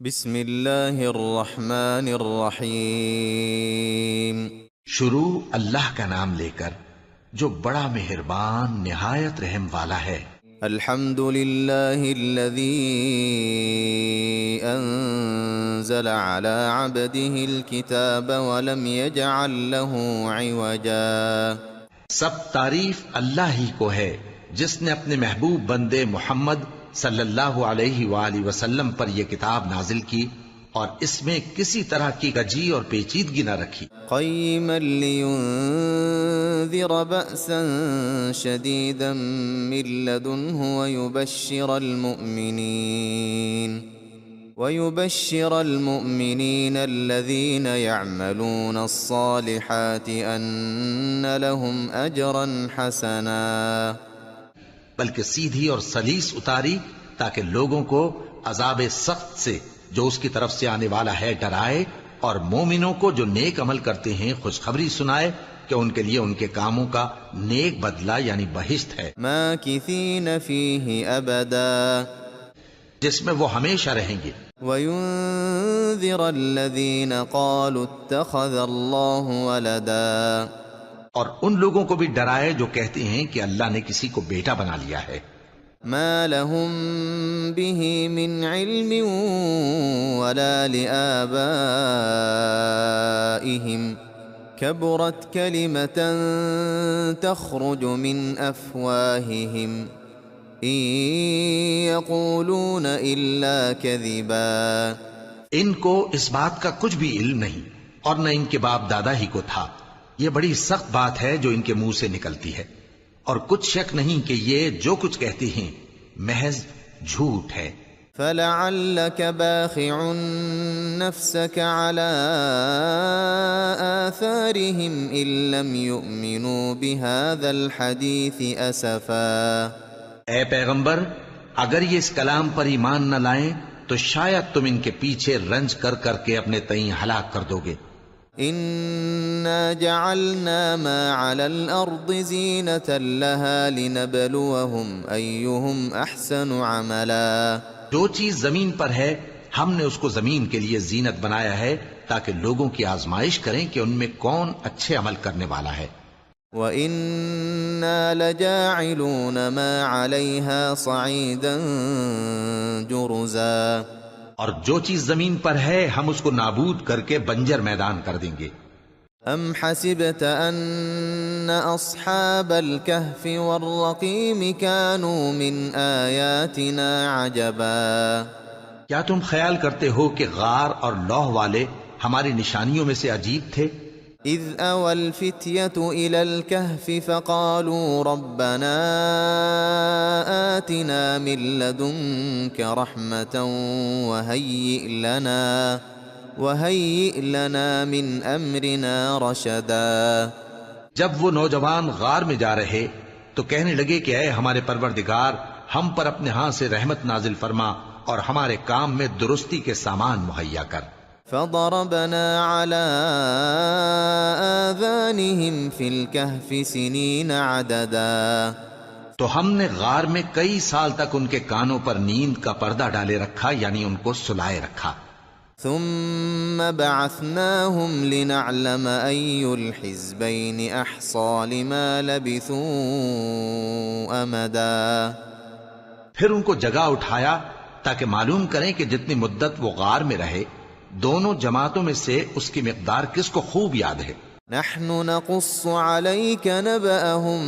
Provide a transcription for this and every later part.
بسم اللہ الرحمن الرحیم۔ شروع اللہ کا نام لے کر جو بڑا مہربان نہایت رحم والا ہے۔ الحمد للہ الذی انزل على عبده الكتاب ولم يجعل له عوجا۔ سب تعریف اللہ ہی کو ہے جس نے اپنے محبوب بندے محمد صلی اللہ علیہ وآلہ وسلم پر یہ کتاب نازل کی اور اس میں کسی طرح کی کجی اور پیچیدگی نہ رکھی۔ قیما لینذر بأسا شدیدا من لدنہ ويبشر المؤمنين الذين يعملون الصالحات أن لهم أجرا حسنا۔ بلکہ سیدھی اور سلیس اتاری تاکہ لوگوں کو عذاب سخت سے جو اس کی طرف سے آنے والا ہے ڈرائے، اور مومنوں کو جو نیک عمل کرتے ہیں خوشخبری سنائے کہ ان کے لیے ان کے کاموں کا نیک بدلہ یعنی بہشت ہے، ماکثین فیہ ابدا، جس میں وہ ہمیشہ رہیں گے۔ وینذر الذین قالوا اتخذ اللہ ولدا، اور ان لوگوں کو بھی ڈرائے جو کہتے ہیں کہ اللہ نے کسی کو بیٹا بنا لیا ہے۔ ما لهم به من علم ولا لآبائهم كبرت كلمة تخرج من أفواههم إن يقولون إلا كذبا۔ ان کو اس بات کا کچھ بھی علم نہیں اور نہ ان کے باپ دادا ہی کو تھا، یہ بڑی سخت بات ہے جو ان کے منہ سے نکلتی ہے، اور کچھ شک نہیں کہ یہ جو کچھ کہتے ہیں محض جھوٹ ہے۔ فلعلك باخع نفسك على آثارهم إن لم يؤمنوا بهذا الحديث أسفا۔ اے پیغمبر، اگر یہ اس کلام پر ایمان نہ لائیں تو شاید تم ان کے پیچھے رنج کر کر کے اپنے تئیں ہلاک کر دو گے۔ إنا جعلنا ما على الأرض زينة لها لنبلوهم أيهم أحسن عملا۔ جو چیز زمین پر ہے ہم نے اس کو زمین کے لیے زینت بنایا ہے تاکہ لوگوں کی آزمائش کریں کہ ان میں کون اچھے عمل کرنے والا ہے۔ وَإِنَّا لَجَاعِلُونَ مَا عَلَيْهَا صَعِيدًا جُرُزًا، اور جو چیز زمین پر ہے ہم اس کو نابود کر کے بنجر میدان کر دیں گے۔ ام حسبت ان اصحاب الكهف والرقیم كانوا من آیاتنا عجبا، کیا تم خیال کرتے ہو کہ غار اور لوح والے ہماری نشانیوں میں سے عجیب تھے؟ اذ اوى الفتية الى الكهف فقالوا ربنا آتنا من لدنك رحمة وهيئ لنا من امرنا رشدا۔ جب وہ نوجوان غار میں جا رہے تو کہنے لگے کہ اے ہمارے پروردگار، ہم پر اپنے ہاں سے رحمت نازل فرما اور ہمارے کام میں درستی کے سامان مہیا کر۔ فضربنا على آذانهم في الكهف سنين عددا، تو ہم نے غار میں کئی سال تک ان کے کانوں پر نیند کا پردہ ڈالے رکھا، یعنی ان کو سلائے رکھا۔ ثم بعثناهم لنعلم أي الحزبين أحصى لما لبثوا أمدا، پھر ان کو جگہ اٹھایا تاکہ معلوم کریں کہ جتنی مدت وہ غار میں رہے دونوں جماعتوں میں سے اس کی مقدار کس کو خوب یاد ہے۔ نحن نقص عليك نبأهم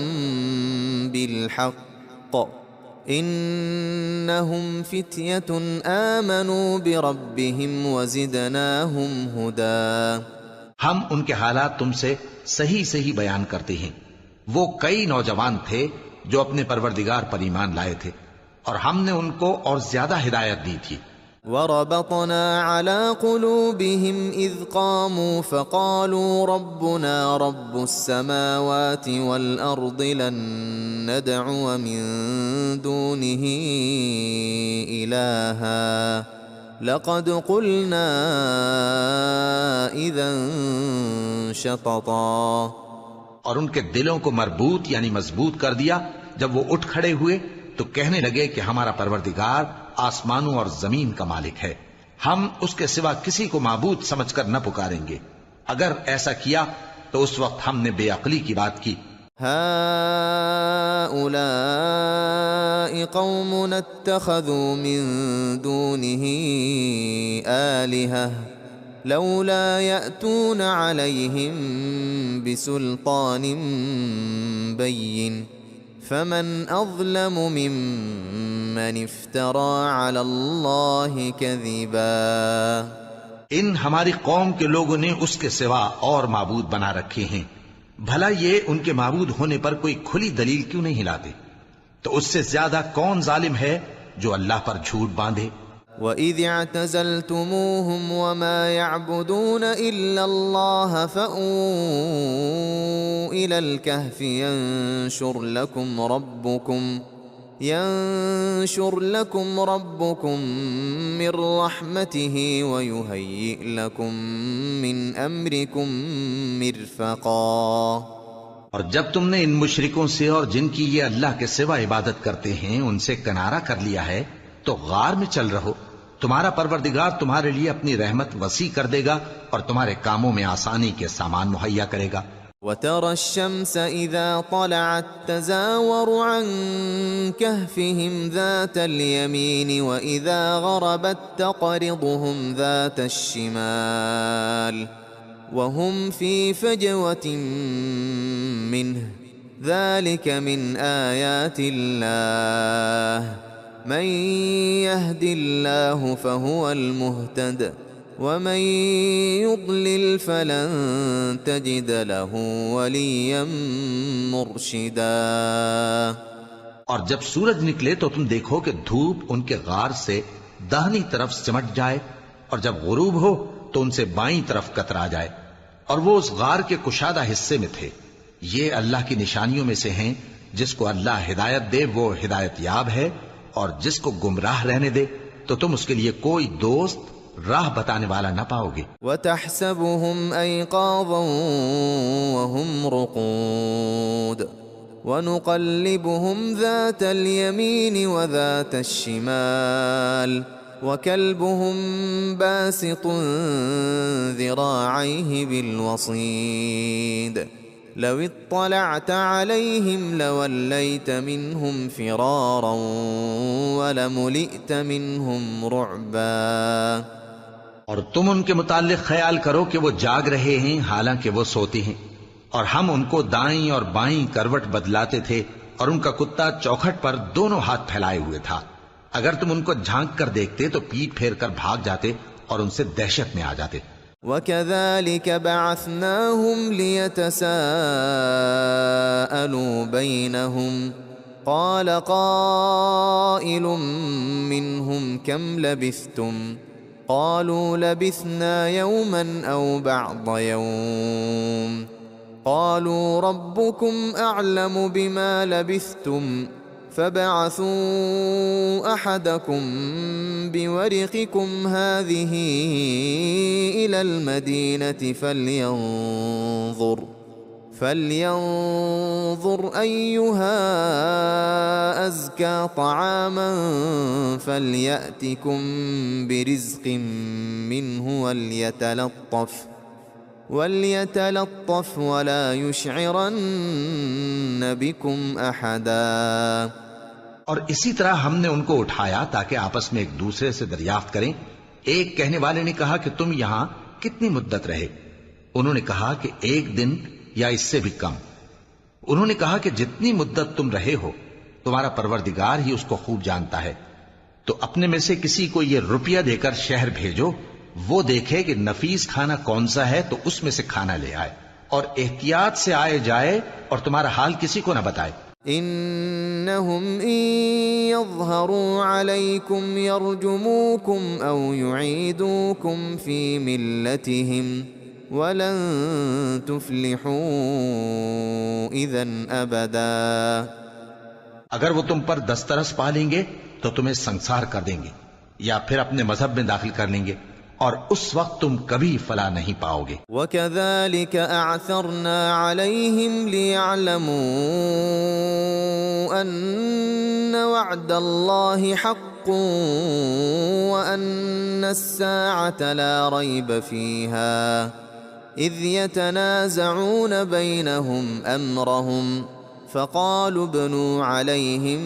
بالحق إنهم فتية آمنوا بربهم وزدناهم هدى۔ ہم ان کے حالات تم سے صحیح صحیح بیان کرتے ہیں، وہ کئی نوجوان تھے جو اپنے پروردگار پر ایمان لائے تھے اور ہم نے ان کو اور زیادہ ہدایت دی تھی۔ وربطنا على قلوبهم إذ قاموا فقالوا ربنا رب السماوات والأرض لن ندعو من دونه إلها لقد قلنا إذا شططا۔ اور ان کے دلوں کو مربوط یعنی مضبوط کر دیا۔ جب وہ اٹھ کھڑے ہوئے تو کہنے لگے کہ ہمارا پروردگار آسمانوں اور زمین کا مالک ہے، ہم اس کے سوا کسی کو معبود سمجھ کر نہ پکاریں گے. اگر ایسا کیا تو اس وقت ہم نے بے عقلی کی بات کی. هؤلاء قومنا اتخذوا من دونه آلهة لولا يأتون عليهم بسلطان بين فمن أظلم ممن افترى على الله كذبا. ان ہماری قوم کے لوگوں نے اس کے سوا اور معبود بنا رکھے ہیں. بھلا یہ ان کے معبود ہونے پر کوئی کھلی دلیل کیوں نہیں لاتے؟ تو اس سے زیادہ کون ظالم ہے جو اللہ پر جھوٹ باندھے؟ وَإِذِ اعْتَزَلْتُمُوهُمْ وَمَا يَعْبُدُونَ إِلَّا اللَّهَ فَأْوُوا إِلَى الْكَهْفِ ينشر لكم ربكم من رحمته ويهيئ لكم من أمركم مرفقا. اور جب تم نے ان مشرکوں سے اور جن کی یہ اللہ کے سوا عبادت کرتے ہیں ان سے کنارہ کر لیا ہے تو غار میں چل رہو. تمہارا پروردگار تمہارے لیے اپنی رحمت وسیع کر دے گا اور تمہارے کاموں میں آسانی کے سامان مہیا کرے گا. وَتَرَى الشَّمْسَ إِذَا طَلَعَتْ تَزَاوَرُ عَنْ كَهْفِهِمْ ذَاتَ الْيَمِينِ وَإِذَا غَرَبَتْ تَقْرِضُهُمْ ذَاتَ الشِّمَالِ وَهُمْ فِي فَجْوَةٍ مِّنْهُ ذَلِكَ مِنْ آيَاتِ اللَّهِ مَنْ يَهْدِ اللَّهُ فَهُوَ الْمُهْتَدِ وَمَن يُضْلِلْ فَلَن تَجِدَ لَهُ وَلِيًّا مُرْشِدًا. اور جب سورج نکلے تو تم دیکھو کہ دھوپ ان کے غار سے داہنی طرف سمٹ جائے اور جب غروب ہو تو ان سے بائیں طرف کترا جائے اور وہ اس غار کے کشادہ حصے میں تھے. یہ اللہ کی نشانیوں میں سے ہیں. جس کو اللہ ہدایت دے وہ ہدایت یاب ہے اور جس کو گمراہ رہنے دے تو تم اس کے لیے کوئی دوست راہ بتانے والا نہ پاؤ گے. وَتَحْسَبُهُمْ أَيْقَاظًا وَهُمْ رُقُودٌ وَنُقَلِّبُهُمْ ذَاتَ الْيَمِينِ وَذَاتَ الشِّمَالِ وَكَلْبُهُمْ بَاسِطٌ ذِرَاعَيْهِ بِالْوَصِيدِ لَوِ اطَّلَعْتَ عَلَيْهِمْ لَوَلَّيْتَ مِنْهُمْ فِرَارًا وَلَمُلِئْتَ مِنْهُمْ رُعْبًا. اور تم ان کے متعلق خیال کرو کہ وہ جاگ رہے ہیں حالانکہ وہ سوتے ہیں اور ہم ان کو دائیں اور بائیں کروٹ بدلاتے تھے اور ان کا کتا چوکھٹ پر دونوں ہاتھ پھیلائے ہوئے تھا. اگر تم ان کو جھانک کر دیکھتے تو پیٹ پھیر کر بھاگ جاتے اور ان سے دہشت میں آ جاتے. وَكَذَلِكَ بَعَثْنَاهُمْ لِيَتَسَاءَلُوا بَيْنَهُمْ قَالَ قَائِلٌ مِّنْهُمْ كَمْ لَبِثْتُمْ قَالُوا لَبِثْنَا يَوْمًا أَوْ بَعْضَ يَوْمٍ قَالُوا رَبُّكُمْ أَعْلَمُ بِمَا لَبِثْتُمْ فَابْعَثُوا أَحَدَكُمْ بِوَرِقِكُمْ هَٰذِهِ إِلَى الْمَدِينَةِ فَلْيَنظُرْ أَيُّهَا أَزْكَىٰ طَعَامًا فَلْيَأْتِكُم بِرِزْقٍ مِّنْهُ وَلْيَتَلَطَّفْ وَلَا يُشْعِرَنَّ بِكُمْ أَحَدًا. اور اسی طرح ہم نے ان کو اٹھایا تاکہ آپس میں ایک دوسرے سے دریافت کریں. ایک کہنے والے نے کہا کہ تم یہاں کتنی مدت رہے؟ انہوں نے کہا کہ 1 دن یا اس سے بھی کم. انہوں نے کہا کہ جتنی مدت تم رہے ہو تمہارا پروردگار ہی اس کو خوب جانتا ہے. تو اپنے میں سے کسی کو یہ روپیہ دے کر شہر بھیجو، وہ دیکھے کہ نفیس کھانا کون سا ہے تو اس میں سے کھانا لے آئے اور احتیاط سے آئے جائے اور تمہارا حال کسی کو نہ بتائے. انہم ان یظہروا علیکم یرجموکم او یعیدوکم فی ملتہم ولن تفلحوا اذن ابدا. اگر وہ تم پر دسترس پا لیں گے تو تمہیں سنسار کر دیں گے یا پھر اپنے مذہب میں داخل کر لیں گے اور اس وقت تم کبھی فلاح نہیں پاؤ گے. وَكَذَلِكَ أَعْثَرْنَا عَلَيْهِمْ لِيَعْلَمُوا أَنَّ وَعْدَ اللَّهِ حَقٌّ حق وأن الساعة لا ريب فيها إذ يتنازعون بينهم أمرهم فقالوا ابنوا عليهم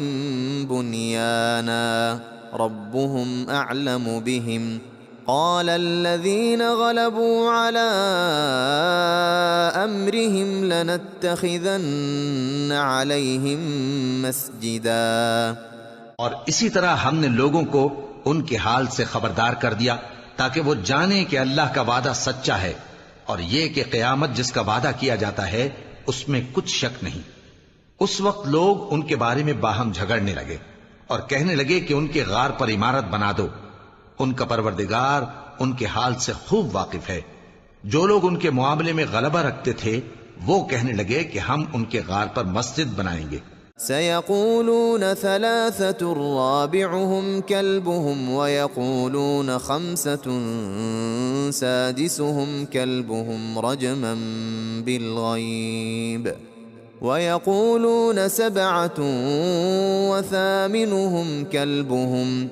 بنيانا ربهم أعلم بهم قال الذين غلبوا على أمرهم لنتخذن عليهم مسجدا. اور اسی طرح ہم نے لوگوں کو ان کے حال سے خبردار کر دیا تاکہ وہ جانیں کہ اللہ کا وعدہ سچا ہے اور یہ کہ قیامت جس کا وعدہ کیا جاتا ہے اس میں کچھ شک نہیں. اس وقت لوگ ان کے بارے میں باہم جھگڑنے لگے اور کہنے لگے کہ ان کے غار پر عمارت بنا دو. ان کا پروردگار ان کے حال سے خوب واقف ہے. جو لوگ ان کے معاملے میں غلبہ رکھتے تھے وہ کہنے لگے کہ ہم ان کے غار پر مسجد بنائیں گے. سيقولون ثلاثة رابعهم كلبهم ويقولون 5 سادسهم كلبهم رجما بالغيب ويقولون 7 وثامنهم كلبهم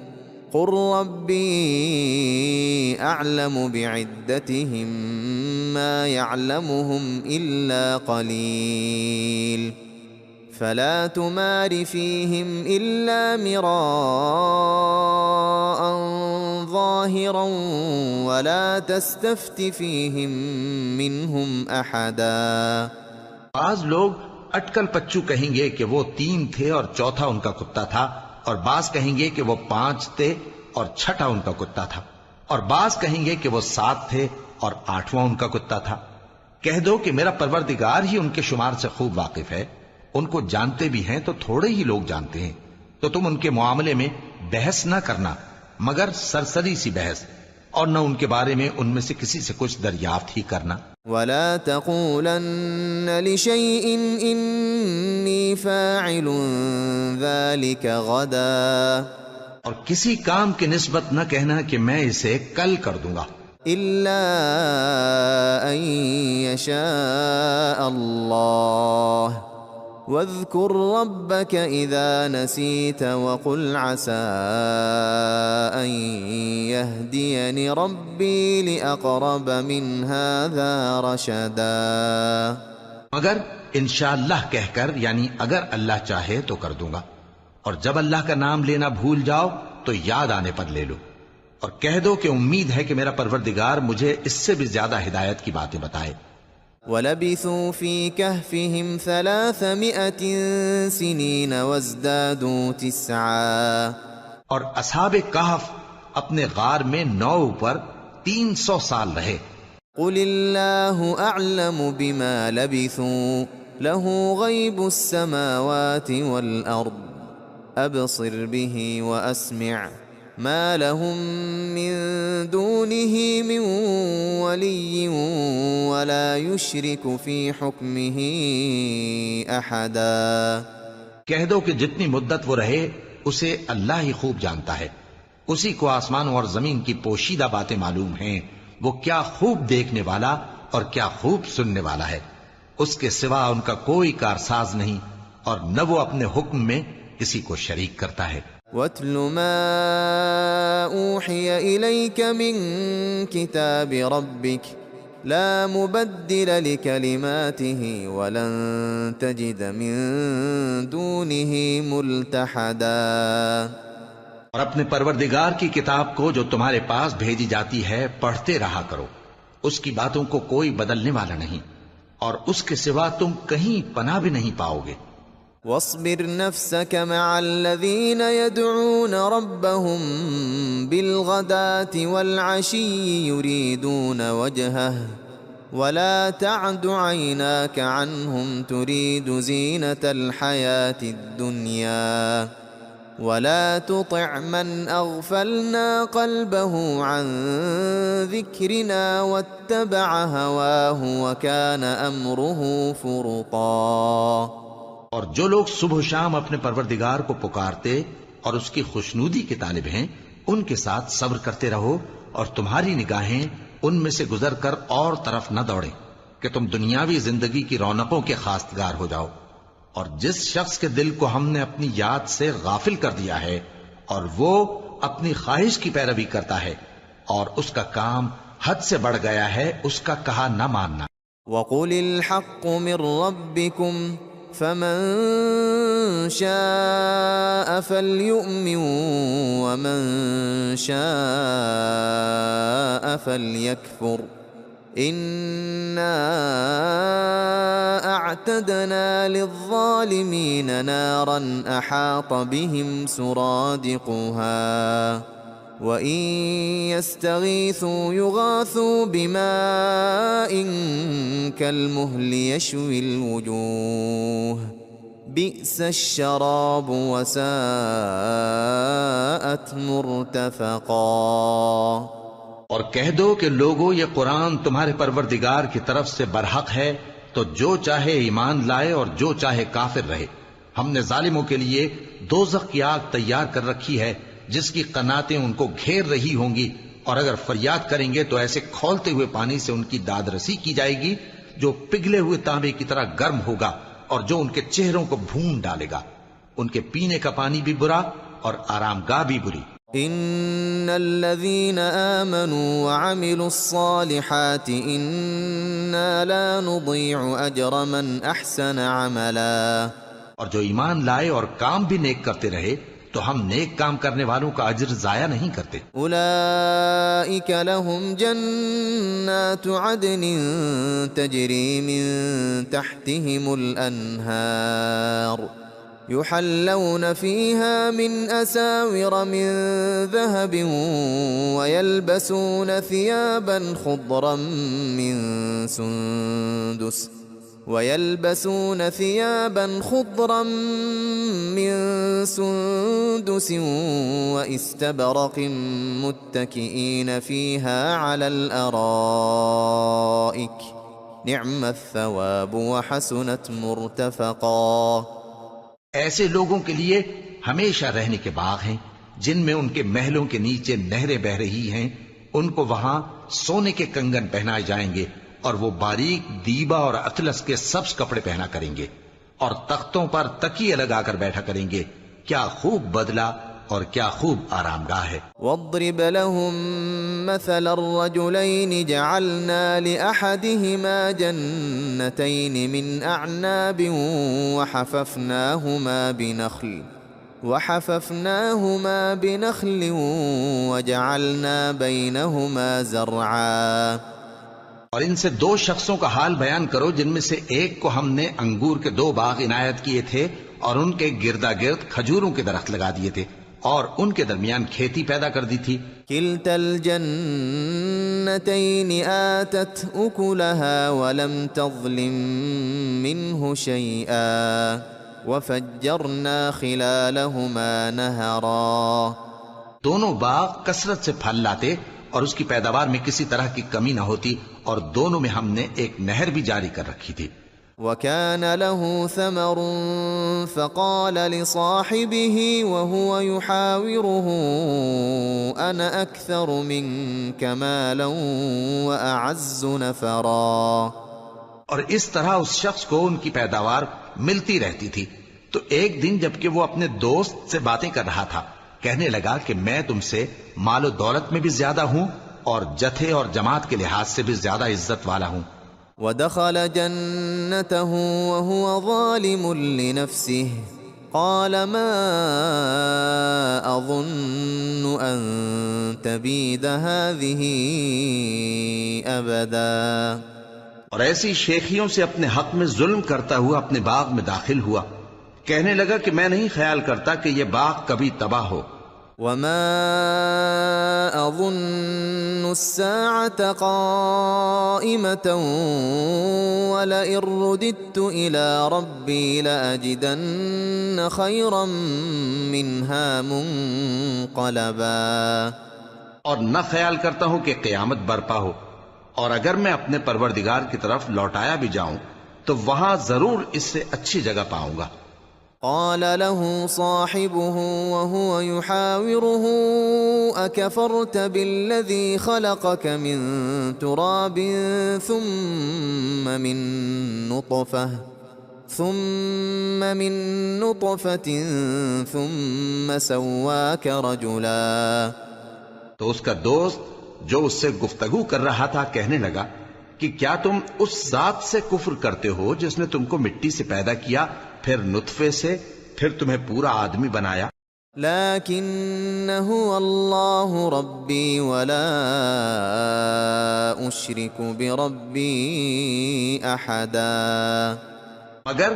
قل ربي أعلم بعدتهم ما يعلمهم إلا قليل فلا تمار فيهم إلا مراء ظاهرا ولا تستفت فيهم منهم أحدا. بعض لوگ اٹکل پچو کہیں گے کہ وہ 3 تھے اور چوتھا ان کا کتا تھا، اور بعض کہیں گے کہ وہ 5 تھے اور چھٹا ان کا کتا تھا، اور بعض کہیں گے کہ وہ 7 تھے اور 8واں ان کا کتا تھا. کہہ دو کہ میرا پروردگار ہی ان کے شمار سے خوب واقف ہے. ان کو جانتے بھی ہیں تو تھوڑے ہی لوگ جانتے ہیں. تو تم ان کے معاملے میں بحث نہ کرنا مگر سرسری سی بحث، اور نہ ان کے بارے میں ان میں سے کسی سے کچھ دریافت ہی کرنا. ولا تقولن لشيء إني فاعل ذلك غدا اور کسی کام کی نسبت نہ کہنا کہ میں اسے کل کر دوں گا، إلا أن يشاء الله واذكر ربك إذا نسيت وقل عسى أن يهديني ربي لأقرب من هذا رشدا. مگر انشاءاللہ کہہ کر، یعنی اگر اللہ چاہے تو کر دوں گا، اور جب اللہ کا نام لینا بھول جاؤ تو یاد آنے پر لے لو، اور کہہ دو کہ امید ہے کہ میرا پروردگار مجھے اس سے بھی زیادہ ہدایت کی باتیں بتائے. وَلَبِثُوا فِي كَهْفِهِمْ 300 سِنِينَ وَازْدَادُوا 9. اور اصحاب کہف اپنے غار میں 9 پر 300 سال رہے. قُلِ اللَّهُ أَعْلَمُ بِمَا لَبِثُوا لَهُ غَيْبُ السَّمَاوَاتِ وَالْأَرْضِ أَبْصِرْ بِهِ وَأَسْمِعْ ما لهم من دونه من ولي ولا يشرك في حكمه احدا. کہہ دو کہ جتنی مدت وہ رہے اسے اللہ ہی خوب جانتا ہے. اسی کو آسمانوں اور زمین کی پوشیدہ باتیں معلوم ہیں. وہ کیا خوب دیکھنے والا اور کیا خوب سننے والا ہے. اس کے سوا ان کا کوئی کارساز نہیں، اور نہ وہ اپنے حکم میں کسی کو شریک کرتا ہے. وَاتْلُ مَا أُوحِيَ إِلَيْكَ مِن كِتَابِ رَبِّكَ لَا مُبَدِّلَ لِكَلِمَاتِهِ وَلَن تَجِدَ مِن دُونِهِ مُلْتَحَدًا. اور اپنے پروردگار کی کتاب کو جو تمہارے پاس بھیجی جاتی ہے پڑھتے رہا کرو. اس کی باتوں کو کوئی بدلنے والا نہیں، اور اس کے سوا تم کہیں پناہ بھی نہیں پاؤ گے. واصبر نفسك مع الذين يدعون ربهم بالغداة والعشي يريدون وجهه ولا تعد عيناك عنهم تريد زينة الحياة الدنيا ولا تطع من أغفلنا قلبه عن ذكرنا واتبع هواه وكان أمره فرطا. اور جو لوگ صبح و شام اپنے پروردگار کو پکارتے اور اس کی خوشنودی کے طالب ہیں ان کے ساتھ صبر کرتے رہو، اور تمہاری نگاہیں ان میں سے گزر کر اور طرف نہ دوڑیں کہ تم دنیاوی زندگی کی رونقوں کے خواستگار ہو جاؤ. اور جس شخص کے دل کو ہم نے اپنی یاد سے غافل کر دیا ہے اور وہ اپنی خواہش کی پیروی کرتا ہے اور اس کا کام حد سے بڑھ گیا ہے اس کا کہا نہ ماننا۔ وَقُلِ الْحَقُّ مِنْ رَبِّكُمْ فَمَنْ شَاءَ فَلْيُؤْمِنْ وَمَنْ شَاءَ فَلْيَكْفُرْ إِنَّا أَعْتَدْنَا لِلظَّالِمِينَ نَارًا أَحَاطَ بِهِمْ سُرَادِقُهَا وَإِنْ يَسْتَغِيثُوا يُغَاثُوا بِمَاءٍ كَالْمُهْلِ يَشْوِي الْوُجُوهَ بِئْسَ الشَّرَابُ وَسَاءَتْ مُرْتَفَقًا۔ اور کہہ دو کہ لوگو یہ قرآن تمہارے پروردگار کی طرف سے برحق ہے، تو جو چاہے ایمان لائے اور جو چاہے کافر رہے۔ ہم نے ظالموں کے لیے دوزخ کی آگ تیار کر رکھی ہے جس کی قناتیں ان کو گھیر رہی ہوں گی، اور اگر فریاد کریں گے تو ایسے کھولتے ہوئے پانی سے ان کی داد رسی کی جائے گی جو پگھلے ہوئے تانبے کی طرح گرم ہوگا اور جو ان کے چہروں کو بھون ڈالے گا۔ ان کے پینے کا پانی بھی برا اور آرام گاہ بھی بری۔ ان الذين آمنوا وعملوا الصالحات انا لا نضيع اجر من احسن عملا۔ اور جو ایمان لائے اور کام بھی نیک کرتے رہے تو ہم نیک کام کرنے والوں کا اجر ضائع نہیں کرتے۔ اولئک لهم جنات عدن تجری من تحتهم الانہار يحلون فيها من أساور من ذهب ويلبسون ثيابا خضرا من سندس واستبرق متكئين فيها على الأرائك نعم الثواب وحسنت مرتفقا۔ ایسے لوگوں کے لیے ہمیشہ رہنے کے باغ ہیں جن میں ان کے محلوں کے نیچے نہریں بہ رہی ہیں، ان کو وہاں سونے کے کنگن پہنائے جائیں گے اور وہ باریک دیبا اور اطلس کے سبز کپڑے پہنا کریں گے اور تختوں پر تکیے لگا کر بیٹھا کریں گے۔ کیا خوب بدلہ اور کیا خوب آرام گاہ ہے۔ واضرب لهم مثل الرجلين جعلنا لأحدهما جنتين من أعناب وحففناهما بنخل وجعلنا بينهما زرعا۔ اور ان سے دو شخصوں کا حال بیان کرو جن میں سے ایک کو ہم نے انگور کے 2 باغ عنایت کیے تھے اور ان کے گردا گرد کھجوروں کے درخت لگا دیے تھے اور ان کے درمیان کھیتی پیدا کر دی تھی۔ کلتا الجنتین آتت اکلها ولم تظلم منه شیئا وفجرنا خلالهما نهرا۔ دونوں باغ کثرت سے پھل لاتے اور اس کی پیداوار میں کسی طرح کی کمی نہ ہوتی، اور دونوں میں ہم نے ایک نہر بھی جاری کر رکھی تھی۔ وَكَانَ لَهُ ثَمَرٌ فَقَالَ لِصَاحِبِهِ وَهُوَ يُحَاوِرُهُ أَنَا أَكْثَرُ مِنكَ مَالًا وَأَعَزُّ نَفَرًا۔ اور اس طرح اس شخص کو ان کی پیداوار ملتی رہتی تھی، تو ایک دن جبکہ وہ اپنے دوست سے باتیں کر رہا تھا کہنے لگا کہ میں تم سے مال و دولت میں بھی زیادہ ہوں اور جتھے اور جماعت کے لحاظ سے بھی زیادہ عزت والا ہوں۔ وَدَخَلَ جَنَّتَهُ وَهُوَ ظَالِمٌ لِنَفْسِهِ قَالَ مَا أَظُنُّ أَن تَبِيدَ هَذِهِ أَبَدًا۔ اور ایسی شیخیوں سے اپنے حق میں ظلم کرتا ہوا اپنے باغ میں داخل ہوا، کہنے لگا کہ میں نہیں خیال کرتا کہ یہ باغ کبھی تباہ ہو۔ وَمَا أَظُنُّ السَّاعَةَ قَائِمَةً وَلَئِن رُّدِدتُّ إِلَى رَبِّي لَأَجِدَنَّ خَيْرًا مِّنْهَا مُنقَلَبًا۔ اور نہ خیال کرتا ہوں کہ قیامت برپا ہو، اور اگر میں اپنے پروردگار کی طرف لوٹایا بھی جاؤں تو وہاں ضرور اس سے اچھی جگہ پاؤں گا۔ قال له صاحبه وهو يحاوره أكفرت بالذي خلقك من تراب ثم ثم من نطفة ثم سواك رجلا. تو اس کا دوست جو اس سے گفتگو کر رہا تھا کہنے لگا کہ کیا تم اس ذات سے کفر کرتے ہو جس نے تم کو مٹی سے پیدا کیا، پھر نطفے سے، پھر تمہیں پورا آدمی بنایا؟ لكن هو الله ربي ولا أشرك بربي أحدا. مگر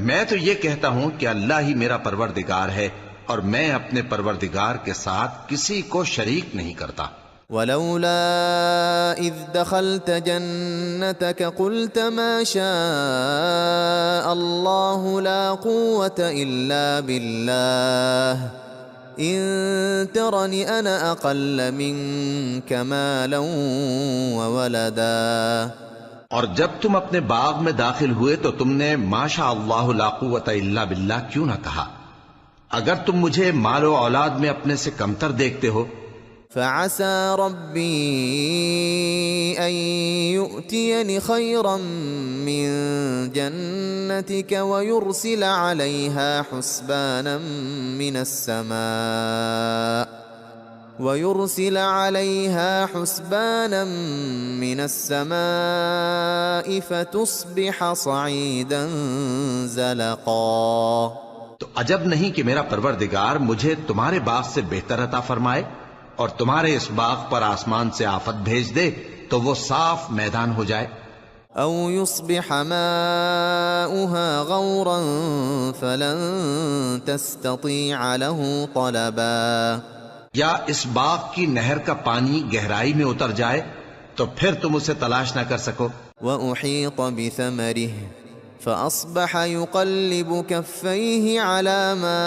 میں تو یہ کہتا ہوں کہ اللہ ہی میرا پروردگار ہے اور میں اپنے پروردگار کے ساتھ کسی کو شریک نہیں کرتا. ولولا إذ دخلت جنتك قلت ما شاء الله لا قوة إلا بالله إن ترني أنا أقل منك مالا وولدا. اور جب تم اپنے باغ میں داخل ہوئے تو تم نے ما شاء اللہ لا قوت الا باللہ کیوں نہ کہا؟ اگر تم مجھے مال و اولاد میں اپنے سے کمتر دیکھتے ہو. فعسى ربي أن يؤتيني خيرا من جنتك ويرسل عليها حسبانا من السماء فتصبح صعيدا زلقا. تو عجب نہیں کہ میرا پروردگار مجھے تمہارے باغ سے بہتر عطا فرمائے اور تمہارے اس باغ پر آسمان سے آفت بھیج دے تو وہ صاف میدان ہو جائے. او يصبح ماؤها غورا فلن تستطيع له طلبا. یا اس باغ کی نہر کا پانی گہرائی میں اتر جائے تو پھر تم اسے تلاش نہ کر سکو. وأحيط بثمره فأصبح يقلب كفيه على ما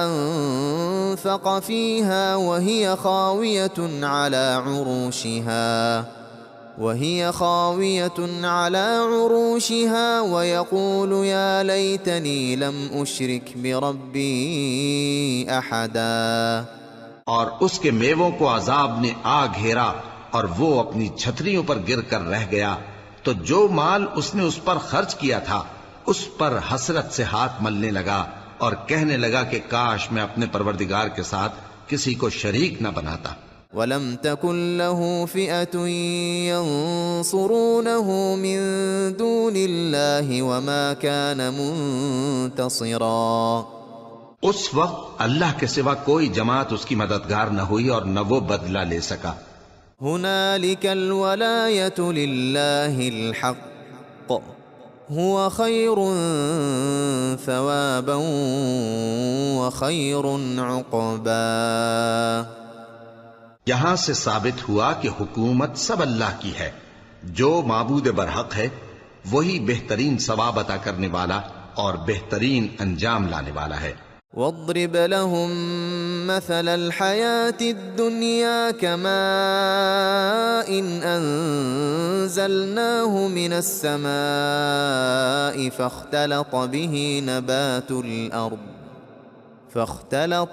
أنفق فيها وهي خاوية على عروشها ويقول يا ليتني لم أشرك بربي أحدا. اور اس کے میووں کو عذاب نے آ گھیرا اور وہ اپنی چھتریوں پر گر کر رہ گیا، تو جو مال اس نے اس پر خرچ کیا تھا اس پر حسرت سے ہاتھ ملنے لگا اور کہنے لگا کہ کاش میں اپنے پروردگار کے ساتھ کسی کو شریک نہ بناتا. وَلَمْ تَكُنْ لَهُ فِئَةٌ يَنصُرُونَهُ مِن دُونِ اللَّهِ وَمَا كَانَ مُنْتَصِرًا. اس وقت اللہ کے سوا کوئی جماعت اس کی مددگار نہ ہوئی اور نہ وہ بدلہ لے سکا. هنالك الولاية لله الحق هو خير ثوابا وخير عقبا. یہاں سے ثابت ہوا کہ حکومت سب اللہ کی ہے، جو معبود برحق ہے وہی بہترین ثواب عطا کرنے والا اور بہترین انجام لانے والا ہے. واضرب لهم مثل الحياة الدنيا كماء أنزلناه من السماء فاختلط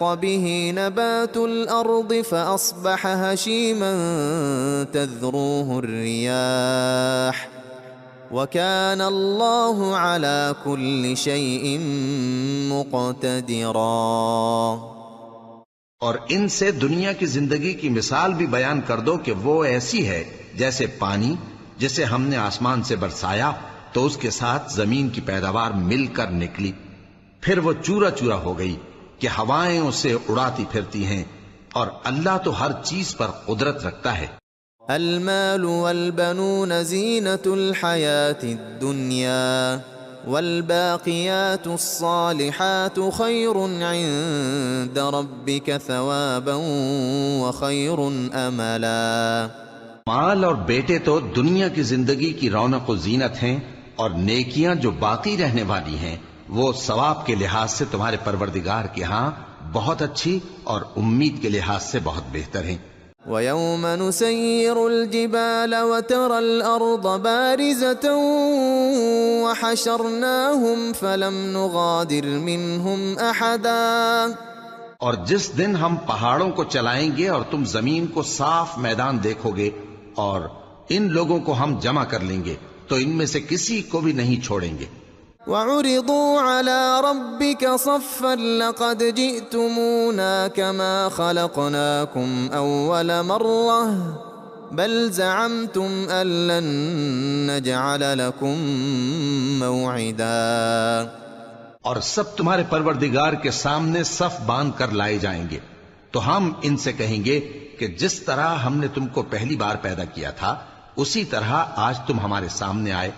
به نبات الأرض فأصبح هشيما تذروه الرياح وَكَانَ اللَّهُ عَلَى كُلِّ شَيْءٍ مُقْتَدِرًا. اور ان سے دنیا کی زندگی کی مثال بھی بیان کر دو کہ وہ ایسی ہے جیسے پانی جسے ہم نے آسمان سے برسایا تو اس کے ساتھ زمین کی پیداوار مل کر نکلی، پھر وہ چورا چورا ہو گئی کہ ہوائیں اسے اڑاتی پھرتی ہیں، اور اللہ تو ہر چیز پر قدرت رکھتا ہے. المال والبنون زینة الحیاة الدنیا والباقیات الصالحات خیر عند ربک ثوابا وخیر املا. مال اور بیٹے تو دنیا کی زندگی کی رونق و زینت ہیں، اور نیکیاں جو باقی رہنے والی ہیں وہ ثواب کے لحاظ سے تمہارے پروردگار کے ہاں بہت اچھی اور امید کے لحاظ سے بہت بہتر ہیں. وَيَوْمَ نُسَيِّرُ الْجِبَالَ وَتَرَى الْأَرْضَ بَارِزَةً وَحَشَرْنَاهُمْ فَلَمْ نُغَادِرْ مِنْهُمْ أَحَدًا. اور جس دن ہم پہاڑوں کو چلائیں گے اور تم زمین کو صاف میدان دیکھو گے اور ان لوگوں کو ہم جمع کر لیں گے تو ان میں سے کسی کو بھی نہیں چھوڑیں گے. وعرضوا على ربك صفا لقد جئتمونا كما خلقناكم أول مرة بل زعمتم أن لن نجعل لكم موعدا. اور سب تمہارے پروردگار کے سامنے صف باندھ کر لائے جائیں گے تو ہم ان سے کہیں گے کہ جس طرح ہم نے تم کو پہلی بار پیدا کیا تھا اسی طرح آج تم ہمارے سامنے آئے،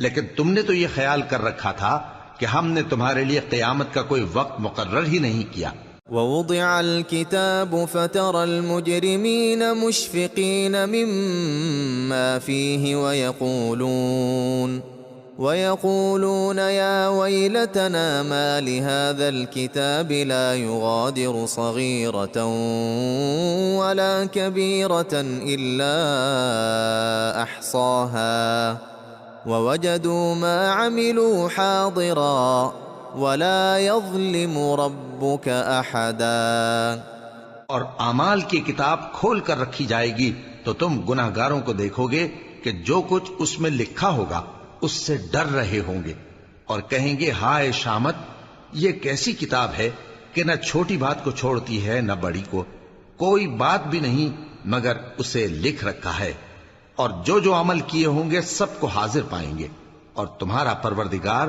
لیکن تم نے تو یہ خیال کر رکھا تھا کہ ہم نے تمہارے لیے قیامت کا کوئی وقت مقرر ہی نہیں کیا. ووضع الكتاب فترى المجرمين مشفقين مما فيه ويقولون يا ويلتنا ما لهذا الكتاب لا يغادر صغيرة ولا كبيرة إلا أحصاها ووجدوا ما عملوا حاضرا ولا يظلم ربك أحدا. اور اعمال کی کتاب کھول کر رکھی جائے گی تو تم گناہ گاروں کو دیکھو گے کہ جو کچھ اس میں لکھا ہوگا اس سے ڈر رہے ہوں گے اور کہیں گے ہائے شامت، یہ کیسی کتاب ہے کہ نہ چھوٹی بات کو چھوڑتی ہے نہ بڑی کو، کوئی بات بھی نہیں مگر اسے لکھ رکھا ہے، اور جو جو عمل کیے ہوں گے سب کو حاضر پائیں گے، اور تمہارا پروردگار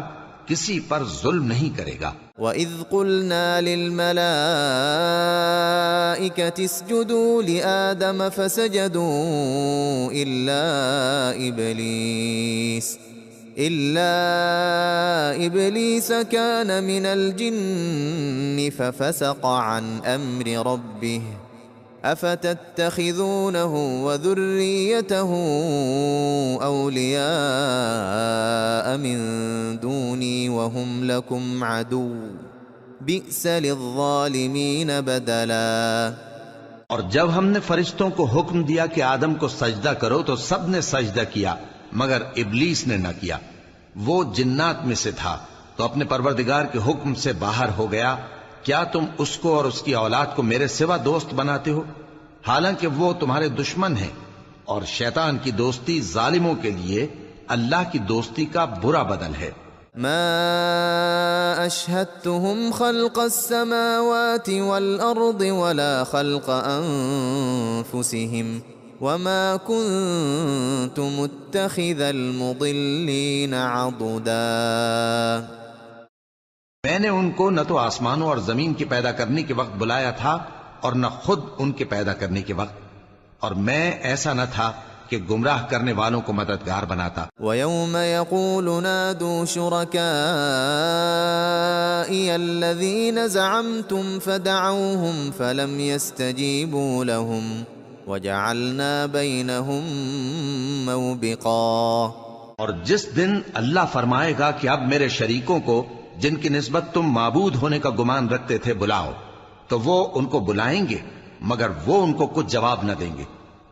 کسی پر ظلم نہیں کرے گا. وَإِذْ قُلْنَا لِلْمَلَائِكَةِ اسْجُدُوا لِآدَمَ فَسَجَدُوا إِلَّا إِبْلِيسَ كَانَ مِنَ الْجِنِّ فَفَسَقَ عَنْ أَمْرِ رَبِّهِ أَفَتَتَّخِذُونَهُ وَذُرِّيَّتَهُ أَوْلِيَاءَ مِن دُونِي وَهُمْ لَكُمْ عَدُوٌّ بِئْسَ لِلظَّالِمِينَ بَدَلًا. اور جب ہم نے فرشتوں کو حکم دیا کہ آدم کو سجدہ کرو تو سب نے سجدہ کیا مگر ابلیس نے نہ کیا، وہ جنات میں سے تھا تو اپنے پروردگار کے حکم سے باہر ہو گیا. کیا تم اس کو اور اس کی اولاد کو میرے سوا دوست بناتے ہو حالانکہ وہ تمہارے دشمن ہیں، اور شیطان کی دوستی ظالموں کے لیے اللہ کی دوستی کا برا بدل ہے. ما أشهدتهم خلق السماوات والأرض ولا خلق أنفسهم وما كنت متخذ المضلين عضدا. میں نے ان کو نہ تو آسمانوں اور زمین کے پیدا کرنے کے وقت بلایا تھا اور نہ خود ان کے پیدا کرنے کے وقت، اور میں ایسا نہ تھا کہ گمراہ کرنے والوں کو مددگار بناتا. وَيَوْمَ يَقُولُ نَادُوا شُرَكَائِيَ الَّذِينَ زَعَمْتُمْ فَدَعَوْهُمْ فَلَمْ يَسْتَجِيبُوا لَهُمْ وَجَعَلْنَا بَيْنَهُمْ مَوْبِقًا. اور جس دن اللہ فرمائے گا کہ اب میرے شریکوں کو جن کی نسبت تم معبود ہونے کا گمان رکھتے تھے بلاؤ، تو وہ ان کو بلائیں گے مگر وہ ان کو کچھ جواب نہ دیں گے،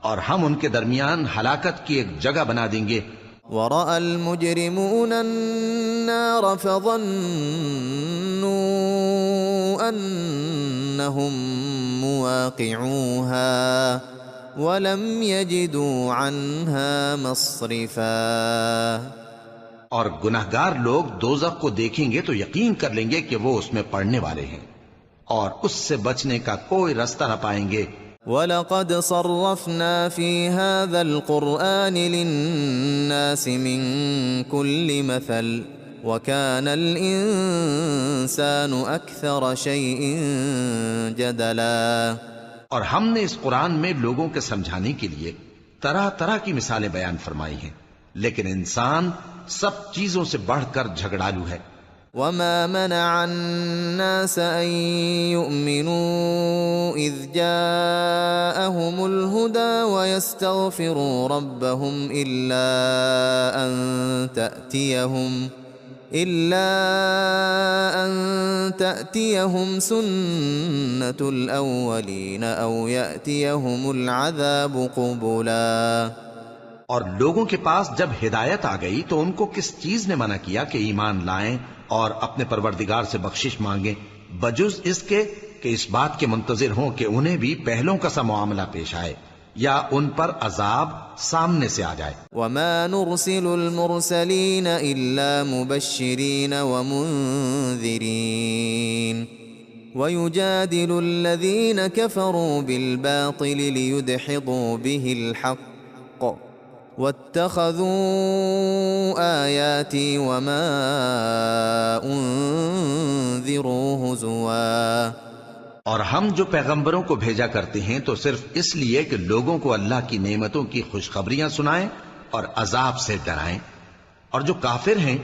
اور ہم ان کے درمیان ہلاکت کی ایک جگہ بنا دیں گے. وَرَأَى الْمُجْرِمُونَ النَّارَ فَظَنُّوا أَنَّهُمْ مُوَاقِعُوهَا وَلَمْ يَجِدُوا عَنْهَا مَصْرِفًا. اور گناہگار لوگ دوزخ کو دیکھیں گے تو یقین کر لیں گے کہ وہ اس میں پڑنے والے ہیں اور اس سے بچنے کا کوئی رستہ نہ پائیں گے. وَلَقَدْ صَرَّفْنَا فِي هَذَا الْقُرْآنِ لِلنَّاسِ مِنْ كُلِّ مَثَلٍ وَكَانَ الْإِنسَانُ أَكْثَرَ شَيْءٍ جَدَلًا. اور ہم نے اس قرآن میں لوگوں کے سمجھانے کے لیے طرح طرح کی مثالیں بیان فرمائی ہیں، لیکن انسان سب چیزوں سے بڑھ کر جھگڑالو ہے. وَمَا مَنَعَ النَّاسَ أَن يُؤْمِنُوا إِذْ جَاءَهُمُ الْهُدَى وَيَسْتَغْفِرُوا رَبَّهُمْ إِلَّا أَن تَأْتِيَهُمْ سُنَّةُ الْأَوَّلِينَ أَوْ يَأْتِيَهُمُ الْعَذَابُ قُبُلًا. اور لوگوں کے پاس جب ہدایت آ گئی تو ان کو کس چیز نے منع کیا کہ ایمان لائیں اور اپنے پروردگار سے بخشش مانگیں بجز اس کے کہ اس بات کے منتظر ہوں کہ انہیں بھی پہلوں کا سا معاملہ پیش آئے. یا ان پر عذاب سامنے سے آ جائے۔ وما نرسل المرسلين إلا مبشرين ومنذرين ويجادل الذين كفروا بالباطل ليدحضوا به الحق واتخذوا آياتي وما أنذروا هزوا۔ اور ہم جو پیغمبروں کو بھیجا کرتے ہیں تو صرف اس لیے کہ لوگوں کو اللہ کی نعمتوں کی خوشخبریاں سنائیں اور عذاب سے ڈرائیں، اور جو کافر ہیں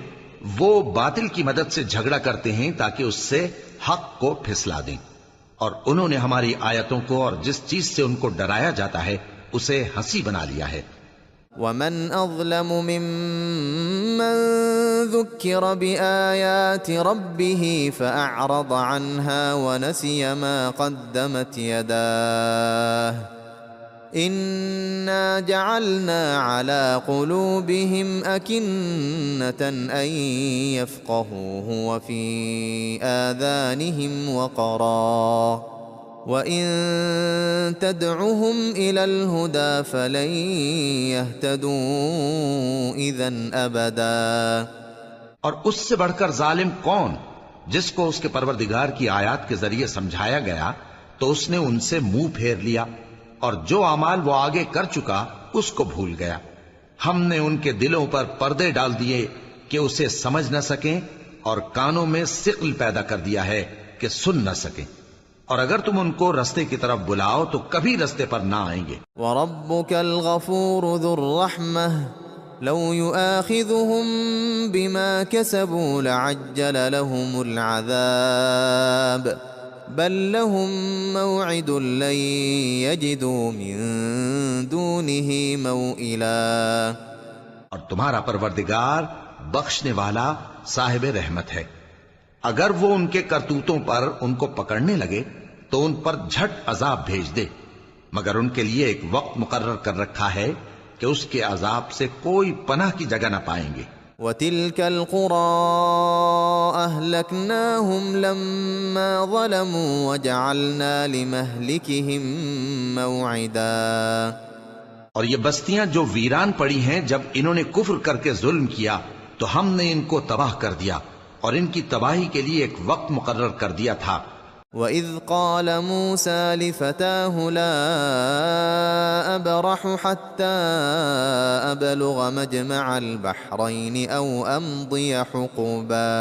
وہ باطل کی مدد سے جھگڑا کرتے ہیں تاکہ اس سے حق کو پھسلا دیں، اور انہوں نے ہماری آیتوں کو اور جس چیز سے ان کو ڈرایا جاتا ہے اسے ہنسی بنا لیا ہے۔ ومن أظلم ممن ذكر بآيات ربه فأعرض عنها ونسي ما قدمت يداه إنا جعلنا على قلوبهم أكنة أن يفقهوه وفي آذانهم وقرا وَإِن تَدْعُهُمْ إِلَى الْهُدَى فَلَن يَهْتَدُوا إِذًا أَبَدًا۔ اور اس سے بڑھ کر ظالم کون جس کو اس کے پروردگار کی آیات کے ذریعے سمجھایا گیا تو اس نے ان سے منہ پھیر لیا، اور جو اعمال وہ آگے کر چکا اس کو بھول گیا۔ ہم نے ان کے دلوں پر پردے ڈال دیے کہ اسے سمجھ نہ سکیں، اور کانوں میں ثقل پیدا کر دیا ہے کہ سن نہ سکیں، اور اگر تم ان کو رستے کی طرف بلاؤ تو کبھی رستے پر نہ آئیں گے۔ وَرَبُّكَ الْغَفُورُ ذُو الرَّحْمَةِ لَوْ يُؤَاخِذُهُم بِمَا كَسَبُوا لَعَجَّلَ لَهُمُ الْعَذَابَ بَل لَّهُم مَّوْعِدٌ لَّن يَجِدُوا مِن دُونِهِ مَوْئِلًا۔ اور تمہارا پروردگار بخشنے والا صاحب رحمت ہے، اگر وہ ان کے کرتوتوں پر ان کو پکڑنے لگے تو ان پر جھٹ عذاب بھیج دے، مگر ان کے لیے ایک وقت مقرر کر رکھا ہے کہ اس کے عذاب سے کوئی پناہ کی جگہ نہ پائیں گے۔ وَتِلْكَ الْقُرَىٰ أَهْلَكْنَاهُمْ لَمَّا ظَلَمُوا وَجَعَلْنَا لِمَهْلِكِهِم مَّوْعِدًا۔ اور یہ بستیاں جو ویران پڑی ہیں جب انہوں نے کفر کر کے ظلم کیا تو ہم نے ان کو تباہ کر دیا، اور ان کی تباہی کے لیے ایک وقت مقرر کر دیا تھا۔ وَإِذْ قَالَ مُوسَىٰ لِفَتَاهُ لَا أَبْرَحُ حَتَّىٰ أَبْلُغَ مَجْمَعَ الْبَحْرَيْنِ أَوْ أَمْضِيَ حُقُبًا۔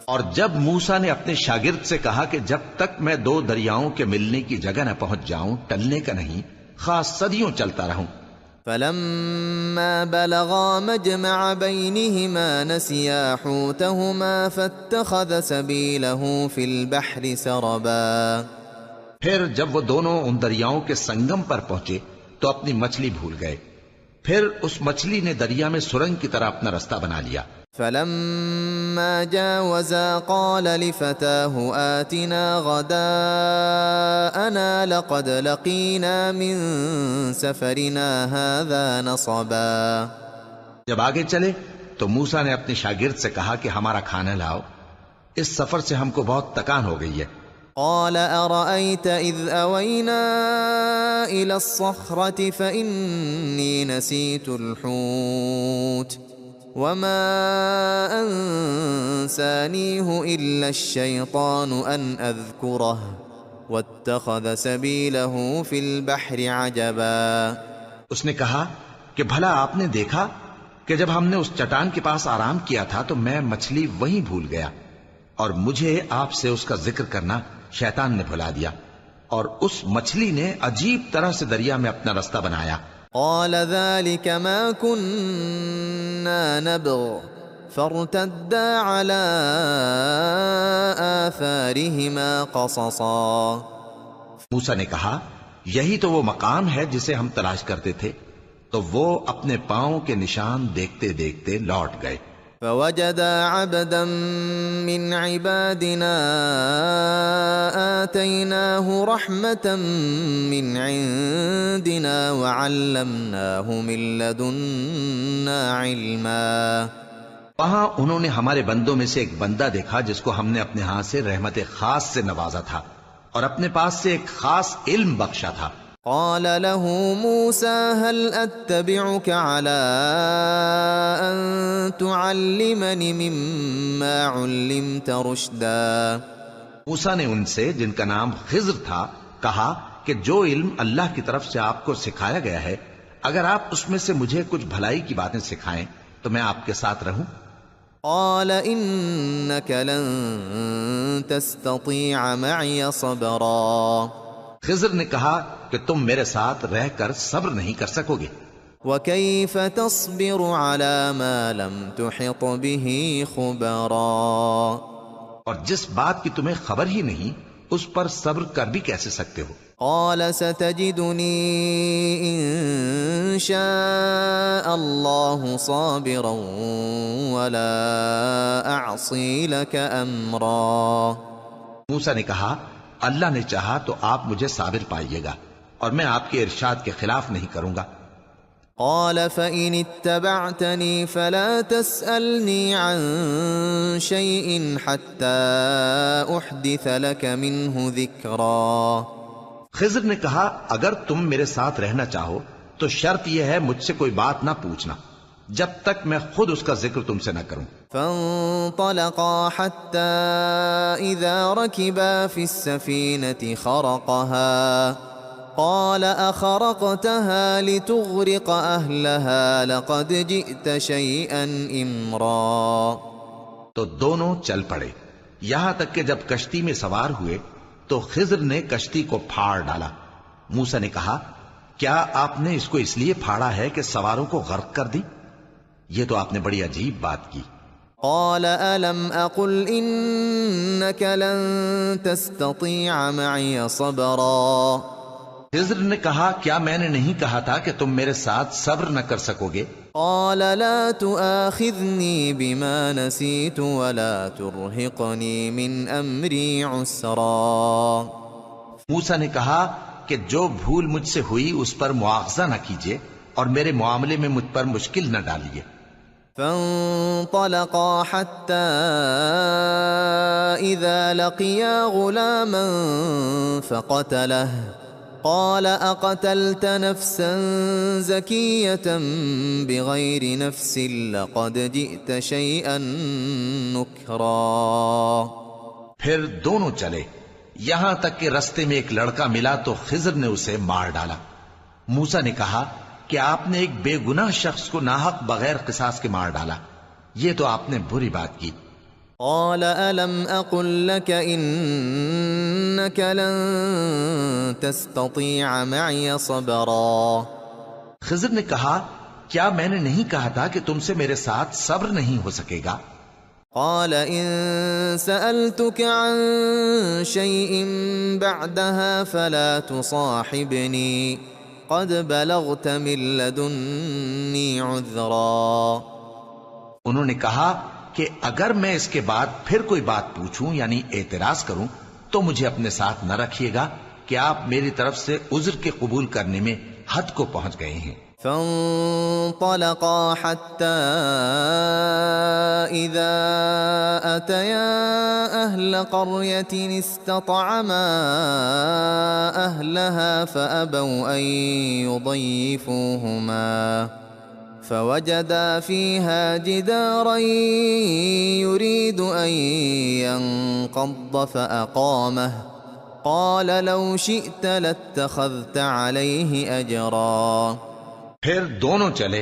اور جب موسیٰ نے اپنے شاگرد سے کہا کہ جب تک میں دو دریاؤں کے ملنے کی جگہ نہ پہنچ جاؤں ٹلنے کا نہیں، خاص صدیوں چلتا رہوں۔ فَلَمَّا بَلَغَا مَجْمَعَ بَيْنِهِمَا نَسِيَا حُوتَهُمَا فَاتَّخَذَ سَبِيلَهُ فِي الْبَحْرِ سَرَبًا۔ پھر جب وہ دونوں ان دریاؤں کے سنگم پر پہنچے تو اپنی مچھلی بھول گئے، پھر اس مچھلی نے دریا میں سرنگ کی طرح اپنا رستہ بنا لیا۔ فَلَمَّا جَاوَزَا قَالَ لِفَتَاهُ آتِنَا غَدَاءَنَا لَقَدْ لَقِينَا مِن سَفَرِنَا هَٰذَا نَصَبًا۔ جب آگے چلے تو موسیٰ نے اپنے شاگرد سے کہا کہ ہمارا کھانا لاؤ، اس سفر سے ہم کو بہت تکان ہو گئی ہے۔ قال أرأيت إذ أوينا إلى الصخرة فإني نسيت الحوت وما أنسانيه إلا الشيطان أن أذكره واتخذ سبيله في البحر عجبا۔ اس نے کہا کہ بھلا آپ نے دیکھا کہ جب ہم نے اس چٹان کے پاس آرام کیا تھا تو میں مچھلی وہیں بھول گیا، اور مجھے آپ سے اس کا ذکر کرنا شیطان نے بھلا دیا، اور اس مچھلی نے عجیب طرح سے دریا میں اپنا رستہ بنایا۔ قال ذلك ما كنا نبغ فارتدا على آثارهما قصصا۔ موسیٰ نے کہا یہی تو وہ مقام ہے جسے ہم تلاش کرتے تھے، تو وہ اپنے پاؤں کے نشان دیکھتے دیکھتے لوٹ گئے۔ فوجدا عبدا من عبادنا آتيناه رحمة من عندنا وعلمناه من لدنا علما۔ وہاں انہوں نے ہمارے بندوں میں سے ایک بندہ دیکھا جس کو ہم نے اپنے ہاں سے رحمت خاص سے نوازا تھا، اور اپنے پاس سے ایک خاص علم بخشا تھا۔ قال له موسى هل أتبعك على أن تعلمني مما علمت رشدا؟ موسیٰ نے ان سے، جن کا نام خضر تھا، کہا کہ جو علم اللہ کی طرف سے آپ کو سکھایا گیا ہے، اگر آپ اس میں سے مجھے کچھ بھلائی کی باتیں سکھائیں تو میں آپ کے ساتھ رہوں۔ قال إنك لن تستطيع معي صبرا، خضر نے کہا کہ تم میرے ساتھ رہ کر صبر نہیں کر سکو گے، وكيف تصبر على ما لم تحط به خبرا، اور جس بات کی تمہیں خبر ہی نہیں اس پر صبر کر بھی کیسے سکتے ہو؟ قال ستجدني إن شاء الله صابرا ولا أعصي لك أمرا، موسیٰ نے کہا اللہ نے چاہا تو آپ مجھے صابر پائیے گا اور میں آپ کے ارشاد کے خلاف نہیں کروں گا۔ قال فإن اتبعتني فلا تسألني عن شيء حتى أحدث لك منه ذكرا، خضر نے کہا اگر تم میرے ساتھ رہنا چاہو تو شرط یہ ہے مجھ سے کوئی بات نہ پوچھنا جب تک میں خود اس کا ذکر تم سے نہ کروں۔ فانطلقا حتى إذا ركبا في السفينة خرقها قال أخرقتها لتغرق أهلها لقد جئت شيئا إمرا، تو دونوں چل پڑے یہاں تک کہ جب کشتی میں سوار ہوئے تو خضر نے کشتی کو پھاڑ ڈالا۔ موسیٰ نے کہا کیا آپ نے اس کو اس لیے پھاڑا ہے کہ سواروں کو غرق کر دی؟ یہ تو آپ نے بڑی عجیب بات کی۔ قال ألم أقل إنك لن تستطيع معي صبرا، خضر نے کہا کیا میں نے نہیں کہا تھا کہ تم میرے ساتھ صبر نہ کر سکو گے؟ قال لا تؤاخذني بما نسيت ولا ترهقني من أمري عسرا، موسیٰ نے کہا کہ جو بھول مجھ سے ہوئی اس پر مواخذہ نہ کیجیے اور میرے معاملے میں مجھ پر مشکل نہ ڈالیے۔ فانطلقا حتى إذا لقيا غلاما فقتله قال أقتلت نفسا زكية بغير نفس لقد جئت شيئا نكرا، پھر دونوں چلے یہاں تک کہ رستے میں ایک لڑکا ملا تو خضر نے اسے مار ڈالا۔ موسیٰ نے کہا کہ آپ نے ایک بے گناہ شخص کو ناحق بغیر قصاص کے مار ڈالا، یہ تو آپ نے بری بات کی۔ قال ألم أقل لك إنك لن تستطيع معي صبرا، خضر نے کہا کیا میں نے نہیں کہا تھا کہ تم سے میرے ساتھ صبر نہیں ہو سکے گا؟ قال إن سألتك عن شيء بعدها فلا تصاحبني قد بلغت من لدني عذرا، انہوں نے کہا کہ اگر میں اس کے بعد پھر کوئی بات پوچھوں یعنی اعتراض کروں تو مجھے اپنے ساتھ نہ رکھیے گا کہ آپ میری طرف سے عذر کے قبول کرنے میں حد کو پہنچ گئے ہیں۔ فانطلقا حتى إذا أتيا أهل قرية استطعما أهلها فأبوا أن يضيفوهما فوجدا فيها جدارا يريد أن ينقض فأقامه قال لو شئت لاتخذت عليه أجرا، پھر دونوں چلے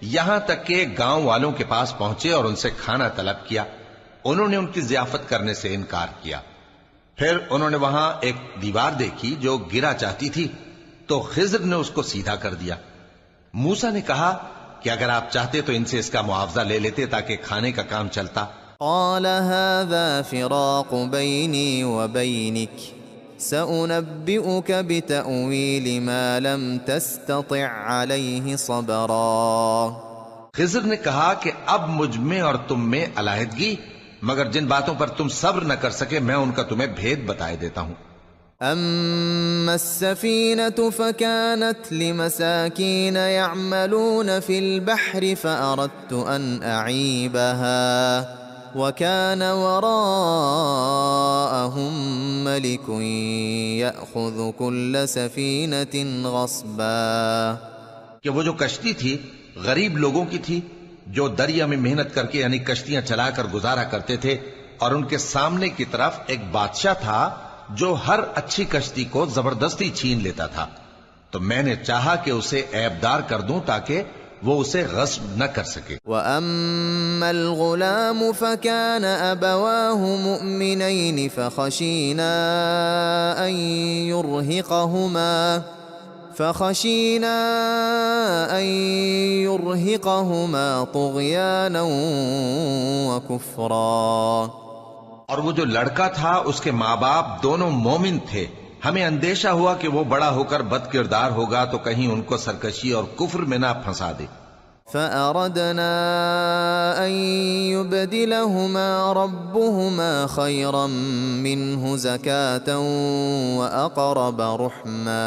یہاں تک کہ گاؤں والوں کے پاس پہنچے اور ان سے کھانا طلب کیا۔ انہوں نے ان کی ضیافت کرنے سے انکار کیا۔ پھر انہوں نے وہاں ایک دیوار دیکھی جو گرا چاہتی تھی تو خضر نے اس کو سیدھا کر دیا۔ موسیٰ نے کہا کہ اگر آپ چاہتے تو ان سے اس کا معاوضہ لے لیتے تاکہ کھانے کا کام چلتا۔ قال هذا فراق بيني وبينك سأنبئك بتأويل ما لم تستطع عليه صبرا، خضر نے کہا کہ اب مجھ میں اور تم میں علیحدگی، مگر جن باتوں پر تم صبر نہ کر سکے میں ان کا تمہیں بھید بتائے دیتا ہوں۔ أما السفينة فكانت لمساكين يعملون في البحر فأردت أن أعيبها وكان وراءهم ملك يأخذ كل سفينة غصبا، کہ وہ جو کشتی تھی غریب لوگوں کی تھی جو دریا میں محنت کر کے یعنی کشتیاں چلا کر گزارا کرتے تھے، اور ان کے سامنے کی طرف ایک بادشاہ تھا جو ہر اچھی کشتی کو زبردستی چھین لیتا تھا، تو میں نے چاہا کہ اسے عیبدار کر دوں تاکہ وہ اسے غصب نہ کر سکے۔ وَأَمَّا الْغُلَامُ فَكَانَ أَبَوَاهُ مُؤْمِنَيْنِ فَخَشِينَا أَن يُرْهِقَهُمَا طُغْيَانًا وَكُفْرًا۔ اور وہ جو لڑکا تھا اس کے ماں باپ دونوں مومن تھے، ہمیں اندیشہ ہوا کہ وہ بڑا ہو کر بد کردار ہوگا تو کہیں ان کو سرکشی اور کفر میں نہ پھنسا دے۔ فَأَرَدْنَا أَن يُبْدِلَهُمَا رَبُّهُمَا خَيْرًا مِّنْهُ زَكَاةً وَأَقْرَبَ رُحْمًا۔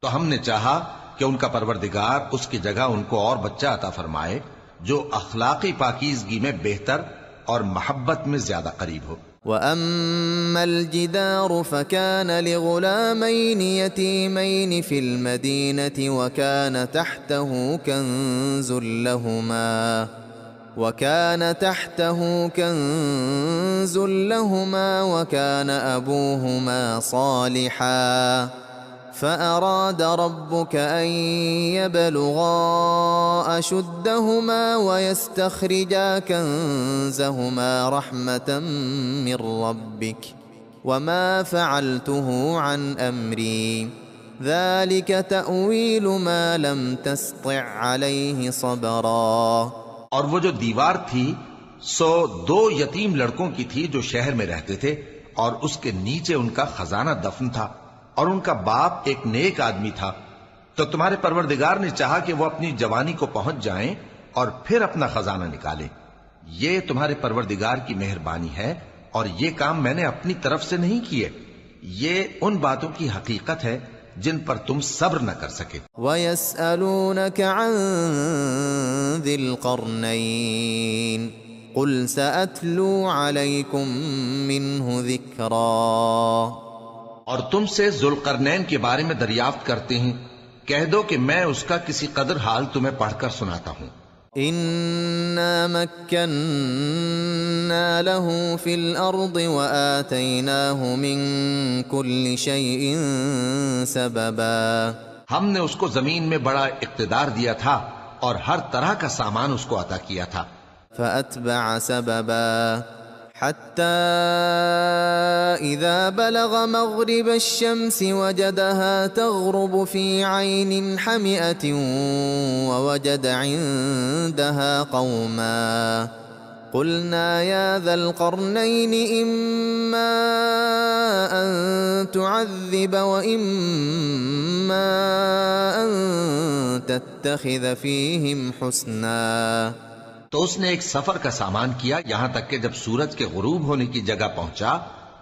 تو ہم نے چاہا کہ ان کا پروردگار اس کی جگہ ان کو اور بچہ عطا فرمائے جو اخلاقی پاکیزگی میں بہتر اور محبت میں زیادہ قریب ہو۔ وَأَمَّا الْجِدَارُ فَكَانَ لِغُلَامَيْنِ يَتِيمَيْنِ فِي الْمَدِينَةِ وَكَانَ تَحْتَهُ كَنْزٌ لَهُمَا وَكَانَ أَبُوهُمَا صَالِحًا فَأَرَادَ رَبُّكَ أَن يَبْلُغَا أَشُدَّهُمَا وَيَسْتَخْرِجَا كَنزَهُمَا رَحْمَةً مِّن رَّبِّكَ وَمَا فَعَلْتُهُ عَنْ أَمْرِي ذَلِكَ تَأْوِيلُ مَا لَمْ تَسْطِع عَلَيْهِ صَبْرًا۔ اور وہ جو دیوار تھی سو 2 یتیم لڑکوں کی تھی جو شہر میں رہتے تھے، اور اس کے نیچے ان کا خزانہ دفن تھا، اور ان کا باپ ایک نیک آدمی تھا، تو تمہارے پروردگار نے چاہا کہ وہ اپنی جوانی کو پہنچ جائیں اور پھر اپنا خزانہ نکالیں۔ یہ تمہارے پروردگار کی مہربانی ہے، اور یہ کام میں نے اپنی طرف سے نہیں کیے، یہ ان باتوں کی حقیقت ہے جن پر تم صبر نہ کر سکے۔ وَيَسْأَلُونَكَ عَن ذِي الْقَرْنَيْنِ قُلْ سَأَتْلُو عَلَيْكُمْ مِنْهُ ذِكْرًا۔ اور تم سے ذوالقرنین کے بارے میں دریافت کرتے ہیں، کہہ دو کہ میں اس کا کسی قدر حال تمہیں پڑھ کر سناتا ہوں۔ إِنَّا مَكَّنَّا لَهُ فِي الْأَرْضِ وَآتَيْنَاهُ مِن كُلِّ شَيْءٍ سَبَبًا۔ ہم نے اس کو زمین میں بڑا اقتدار دیا تھا اور ہر طرح کا سامان اس کو عطا کیا تھا۔ فَأَتْبَعَ سَبَبًا حَتَّى إِذَا بَلَغَ مَغْرِبَ الشَّمْسِ وَجَدَهَا تَغْرُبُ فِي عَيْنٍ حَمِئَةٍ وَوَجَدَ عِندَهَا قَوْمًا قُلْنَا يَا ذَا الْقَرْنَيْنِ إِمَّا أَن تُعَذِّبَ وَإِمَّا أَن تَتَّخِذَ فِيهِمْ حُسْنًا۔ تو اس نے ایک سفر کا سامان کیا، یہاں تک کہ جب سورج کے غروب ہونے کی جگہ پہنچا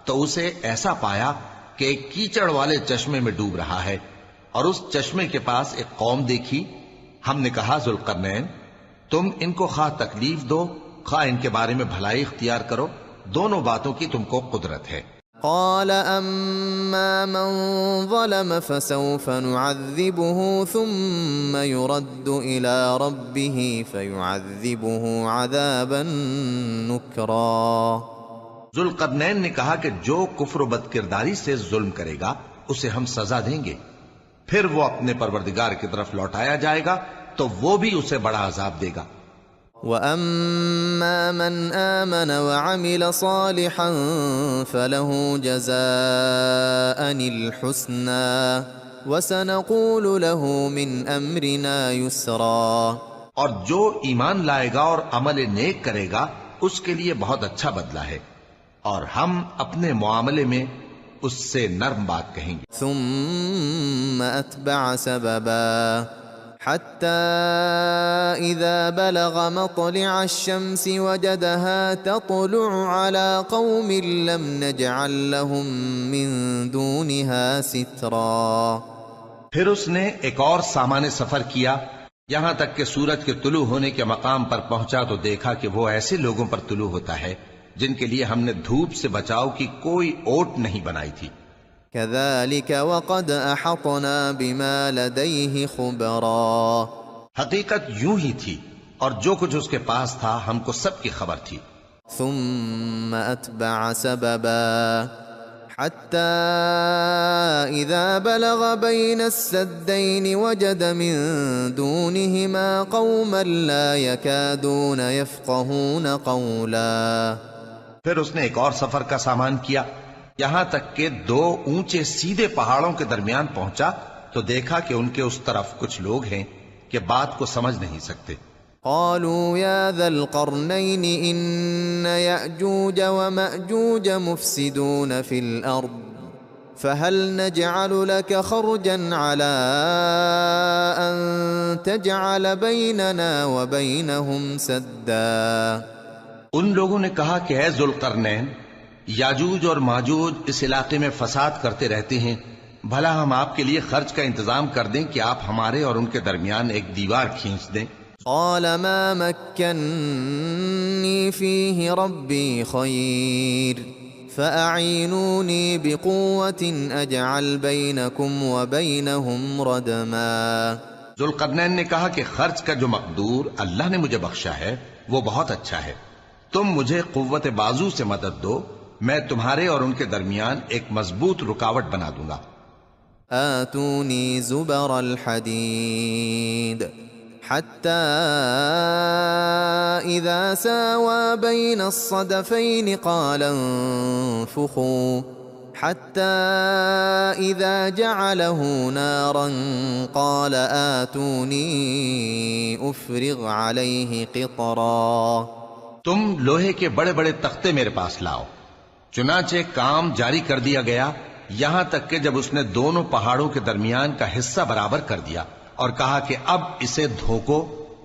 تو اسے ایسا پایا کہ ایک کیچڑ والے چشمے میں ڈوب رہا ہے، اور اس چشمے کے پاس ایک قوم دیکھی۔ ہم نے کہا ذوالقرنین، تم ان کو خواہ تکلیف دو خواہ ان کے بارے میں بھلائی اختیار کرو، دونوں باتوں کی تم کو قدرت ہے۔ قال أما من ظلم فسوف نعذبه ثم يرد إلى ربه فيعذبه عذابا نكرا۔ ذوالقرنین نے کہا کہ جو کفر و بد کرداری سے ظلم کرے گا اسے ہم سزا دیں گے، پھر وہ اپنے پروردگار کی طرف لوٹایا جائے گا تو وہ بھی اسے بڑا عذاب دے گا۔ وَأَمَّا مَنْ آمَنَ وَعَمِلَ صَالِحًا فَلَهُ جَزَاءً الْحُسْنَى وَسَنَقُولُ لَهُ مِنْ أَمْرِنَا يُسْرًا۔ اور جو ایمان لائے گا اور عمل نیک کرے گا اس کے لیے بہت اچھا بدلہ ہے، اور ہم اپنے معاملے میں اس سے نرم بات کہیں گے۔ ثم أتبع سببا حتى إذا بلغ مطلع الشمس وجدها تطلع على قوم لم نجعل لهم من دونها سترا۔ پھر اس نے ایک اور سامان سفر کیا یہاں تک کہ سورج کے طلوع ہونے کے مقام پر پہنچا تو دیکھا کہ وہ ایسے لوگوں پر طلوع ہوتا ہے جن کے لیے ہم نے دھوپ سے بچاؤ کی کوئی اوٹ نہیں بنائی تھی۔ كذلك وقد أحطنا بما لديه خبرا حقیقت یوں ہی تھی اور جو کچھ اس کے پاس تھا ہم کو سب کی خبر تھی۔ ثم أتبع سببا حتى إذا بلغ بين السدين وجد من دونهما قوما لا يكادون يفقهون قولا پھر اس نے ایک اور سفر کا سامان کیا، یہاں تک کہ دو اونچے سیدھے پہاڑوں کے درمیان پہنچا تو دیکھا کہ ان کے اس طرف کچھ لوگ ہیں کہ بات کو سمجھ نہیں سکتے۔ قالوا يا ذا القرنين إن يأجوج ومأجوج مفسدون في الأرض فهل نجعل لك خرجا على أن تجعل بيننا وبينهم سدا؟ ان لوگوں نے کہا کہ اے ذوالقرنین، یاجوج اور ماجوج اس علاقے میں فساد کرتے رہتے ہیں، بھلا ہم آپ کے لیے خرچ کا انتظام کر دیں کہ آپ ہمارے اور ان کے درمیان ایک دیوار کھینچ دیں۔ قال ما مكنني فيه ربي خير فأعينوني بقوة أجعل بينكم وبينهم ردما۔ ذوالقرنین نے کہا کہ خرچ کا جو مقدور اللہ نے مجھے بخشا ہے وہ بہت اچھا ہے، تم مجھے قوت بازو سے مدد دو، میں تمہارے اور ان کے درمیان ایک مضبوط رکاوٹ بنا دوں گا۔ آتوني زبر الحديد حتى إذا ساوى بين الصدفين قال انفخوا حتى إذا جعله نارا قال آتوني أفرغ عليه قطرا۔ تم لوہے کے بڑے بڑے تختے میرے پاس لاؤ۔ چنانچہ کام جاری کر دیا گیا یہاں تک کہ جب اس نے دونوں پہاڑوں کے درمیان کا حصہ برابر کر دیا اور کہا کہ اب اسے دھوکو،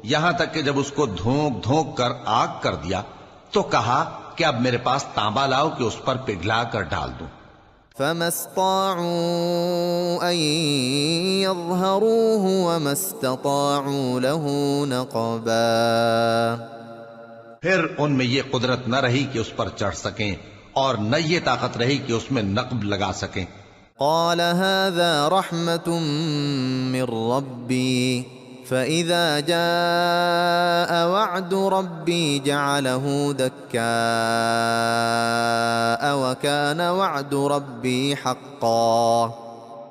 یہاں تک کہ جب اس کو دھونک دھونک کر آگ کر دیا تو کہا کہ اب میرے پاس تانبا لاؤ کہ اس پر پگھلا کر ڈال دوں۔ فما استطاعوا أن يظهروه وما استطاعوا له نقبا۔ پھر ان میں یہ قدرت نہ رہی کہ اس پر چڑھ سکیں اور نہ یہ طاقت رہی کہ اس میں نقب لگا سکیں۔ قال هذا رحمة من ربي فإذا جاء وعد ربي جعله دكاء وكان وعد ربي حقا۔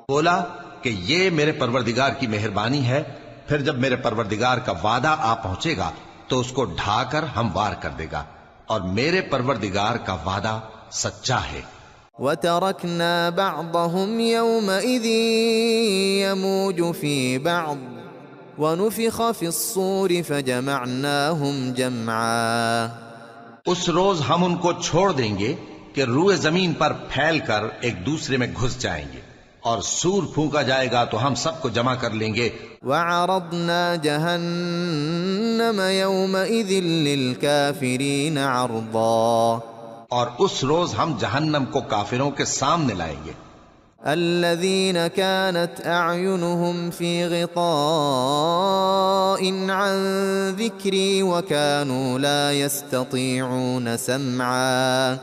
بولا کہ یہ میرے پروردگار کی مہربانی ہے، پھر جب میرے پروردگار کا وعدہ آ پہنچے گا تو اس کو ڈھا کر ہموار کر دے گا، اور میرے پروردگار کا وعدہ سچا ہے۔ وَتَرَكْنَا بَعْضَهُمْ يَوْمَئِذٍ يَمُوجُ فِي بَعْضٍ وَنُفِخَ فِي الصُّورِ فَجَمَعْنَاهُمْ جَمْعًا۔ اس روز ہم ان کو چھوڑ دیں گے کہ روئے زمین پر پھیل کر ایک دوسرے میں گھس جائیں گے، اور سور پھونکا جائے گا تو ہم سب کو جمع کر لیں گے۔ وَعَرَضْنَا جَهَنَّمَ يَوْمَئِذٍ لِلْكَافِرِينَ عَرْضًا۔ اور اس روز ہم جہنم کو کافروں کے سامنے لائیں گے۔ الذين كانت أعينهم في غطاء عن ذكري وكانوا لا يستطيعون سمعا۔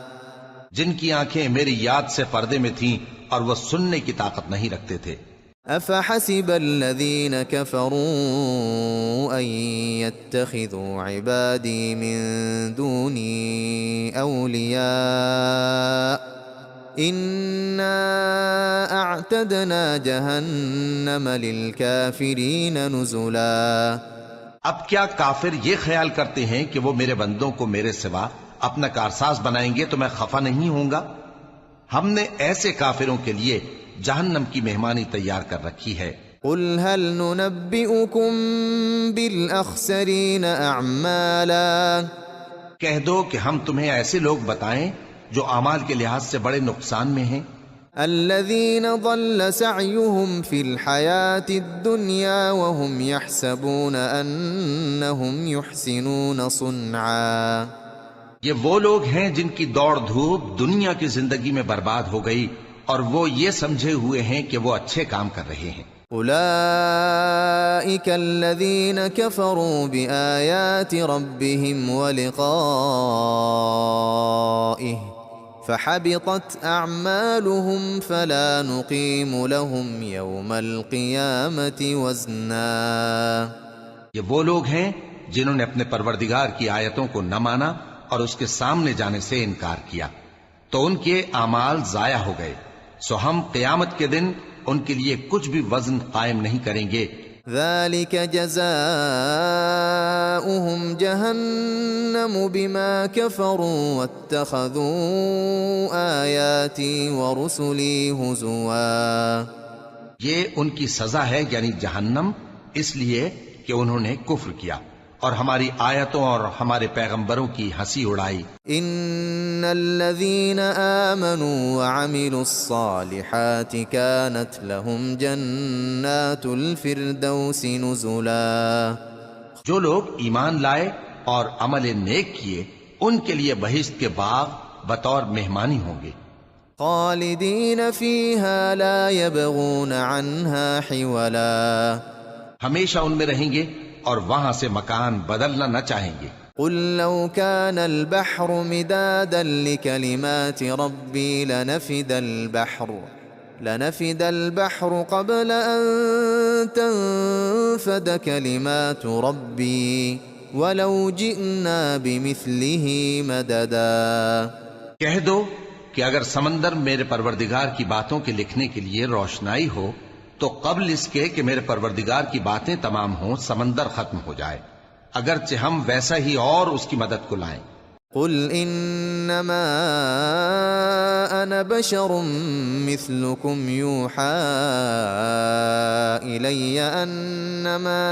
جن کی آنکھیں میری یاد سے پردے میں تھیں اور وہ سننے کی طاقت نہیں رکھتے تھے۔ أفحسب الذين كفروا أن يتخذوا عبادي من دوني أولياء إنا أعتدنا جهنم للكافرين نزلا۔ اب کیا کافر یہ خیال کرتے ہیں کہ وہ میرے بندوں کو میرے سوا اپنا کارساز بنائیں گے تو میں خفا نہیں ہوں گا؟ ہم نے ایسے کافروں کے لیے جہنم کی مہمانی تیار کر رکھی ہے۔ قل هل ننبئكم بالأخسرين أعمالا۔ کہہ دو کہ ہم تمہیں ایسے لوگ بتائیں جو اعمال کے لحاظ سے بڑے نقصان میں ہیں۔ الذين ضل سعيهم في الحياة الدنيا وهم يحسبون أنهم يحسنون صنعا۔ یہ وہ لوگ ہیں جن کی دوڑ دھوپ دنیا کی زندگی میں برباد ہو گئی اور وہ یہ سمجھے ہوئے ہیں کہ وہ اچھے کام کر رہے ہیں۔ أولئك الذين كفروا بآيات ربهم ولقائه فحبطت أعمالهم فلا نقيم لهم يوم القيامة وزنا. یہ وہ لوگ ہیں جنہوں نے اپنے پروردگار کی آیتوں کو نہ مانا اور اس کے سامنے جانے سے انکار کیا، تو ان کے اعمال ضائع ہو گئے، سو ہم قیامت کے دن ان کے لیے کچھ بھی وزن قائم نہیں کریں گے. ذلك جزاؤهم جهنم بما كفروا واتخذوا آياتي ورسلي هزوا. یہ ان کی سزا ہے، یعنی جہنم، اس لیے کہ انہوں نے کفر کیا اور ہماری آیتوں اور ہمارے پیغمبروں کی ہنسی اڑائی. ان الذين آمنوا وعملوا الصالحات كانت لهم جنات الفردوس نزلا. جو لوگ ایمان لائے اور عمل نیک کیے ان کے لیے بہشت کے باغ بطور مہمانی ہوں گے. خالدین فیہا لا یبغون عنہا حولا. ہمیشہ ان میں رہیں گے اور وہاں سے مکان بدلنا نہ چاہیں گے. قل لو كان البحر مدادا لكلمات ربي لنفد البحر قبل أن تنفد كلمات ربي ولو جئنا بمثله مددا. کہہ دو کہ اگر سمندر میرے پروردگار کی باتوں کے لکھنے کے لیے روشنائی ہو تو قبل اس کے کہ میرے پروردگار کی باتیں تمام ہوں سمندر ختم ہو جائے، اگرچہ ہم ویسا ہی اور اس کی مدد کو لائیں. قل انما انا بشر مثلكم يوحى الي انما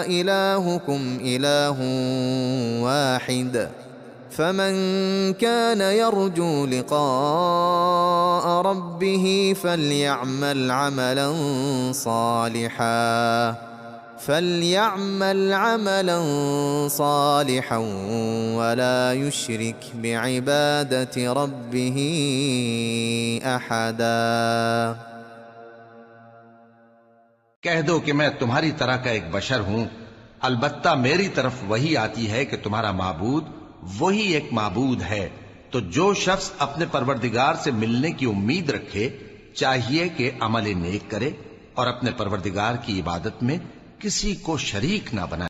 الهكم اله واحد فمن كان يرجو لقاء ربه فليعمل عملا صالحا ولا يشرك بعبادة ربه أحدا. کہہ دو کہ میں تمہاری طرح کا ایک بشر ہوں، البتہ میری طرف وہی آتی ہے کہ تمہارا معبود وہی ایک معبود ہے. تو جو شخص اپنے پروردگار سے ملنے کی امید رکھے چاہیے کہ عمل نیک کرے اور اپنے پروردگار کی عبادت میں کسی کو شریک نہ بنائے.